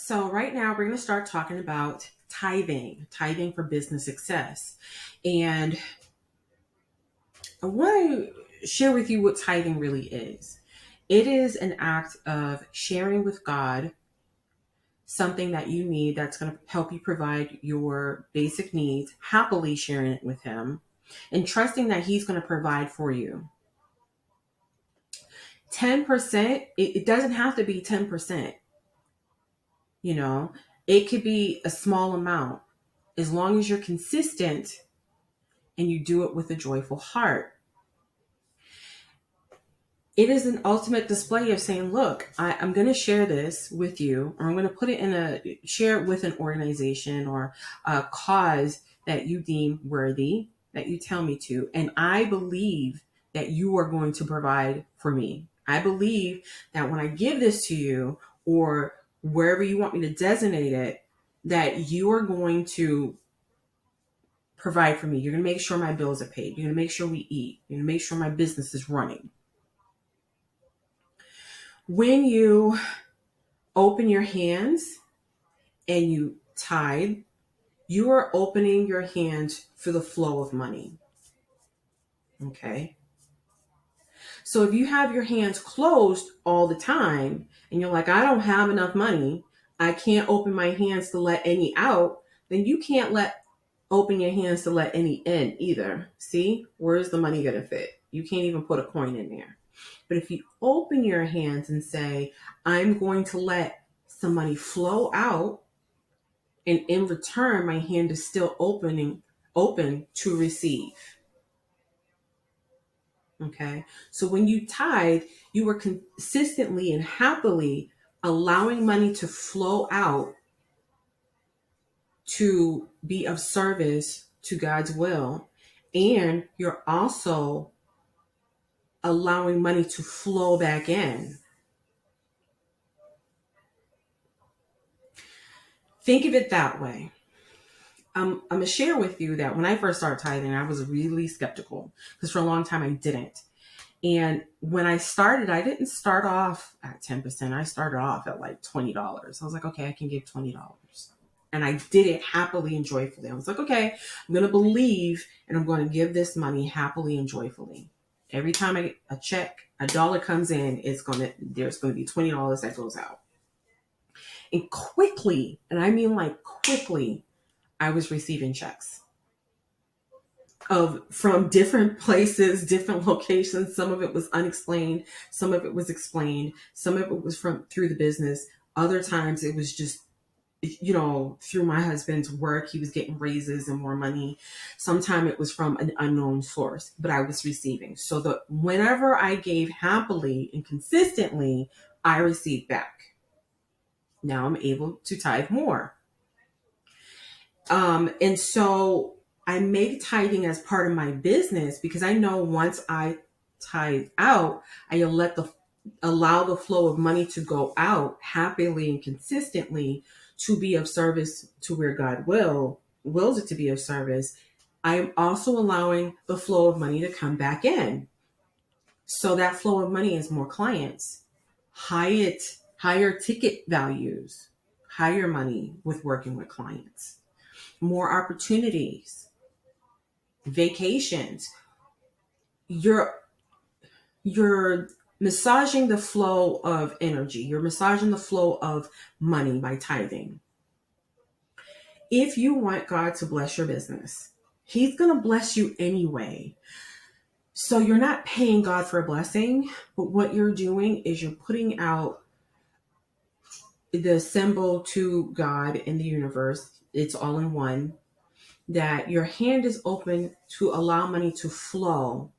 So, right now, we're going to start talking about tithing for business success. And I want to share with you what tithing really is. It is an act of sharing with God something that you need that's going to help you provide your basic needs, happily sharing it with Him, and trusting that He's going to provide for you. 10%, it doesn't have to be 10%, you know, it could be a small amount as long as you're consistent and you do it with a joyful heart. It is an ultimate display of saying, look, I'm going to share this with you, or I'm going to put it in share it with an organization or a cause that you deem worthy, that you tell me to. And I believe that you are going to provide for me. I believe that when I give this to you, or wherever you want me to designate it, that you are going to provide for me. You're going to make sure my bills are paid. You're going to make sure we eat. You're going to make sure my business is running. When you open your hands and you tithe, you are opening your hands for the flow of money. Okay. So if you have your hands closed all the time and you're like, I don't have enough money, I can't open my hands to let any out, then you can't open your hands to let any in either. See, where's the money going to fit? You can't even put a coin in there. But if you open your hands and say, I'm going to let some money flow out, and in return, my hand is still open to receive. Okay. So when you tithe, you are consistently and happily allowing money to flow out to be of service to God's will. And you're also allowing money to flow back in. Think of it that way. I'm going to share with you that when I first started tithing, I was really skeptical because for a long time I didn't. And when I started, I didn't start off at 10%. I started off at like $20. I was like, okay, I can give $20. And I did it happily and joyfully. I was like, okay, I'm going to believe and I'm going to give this money happily and joyfully. Every time a dollar comes in, there's going to be $20 that goes out. And quickly, and I mean like quickly, I was receiving checks from different places, different locations. Some of it was unexplained, some of it was explained, some of it was through the business. Other times it was just, through my husband's work, he was getting raises and more money. Sometimes it was from an unknown source, but I was receiving. So whenever I gave happily and consistently, I received back. Now I'm able to tithe more. And so I make tithing as part of my business because I know once I tithe out, I allow the flow of money to go out happily and consistently to be of service to where God wills it to be of service. I am also allowing the flow of money to come back in. So that flow of money is more clients, higher ticket values, higher money with working with clients, more opportunities, vacations. You're massaging the flow of energy. You're massaging the flow of money by tithing. If you want God to bless your business, He's going to bless you anyway. So you're not paying God for a blessing, but what you're doing is you're putting out the symbol to God in the universe. It's all in one. That your hand is open to allow money to flow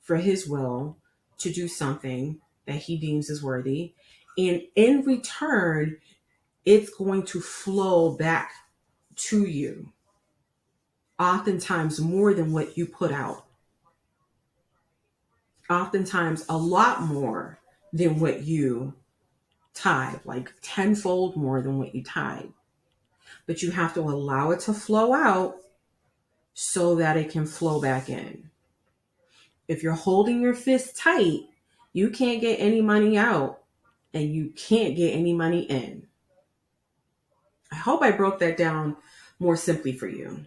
for His will to do something that He deems is worthy. And in return, it's going to flow back to you, oftentimes more than what you put out. Oftentimes a lot more than what you tithe, like tenfold more than what you tithe. But you have to allow it to flow out so that it can flow back in. If you're holding your fist tight, you can't get any money out and you can't get any money in. I hope I broke that down more simply for you.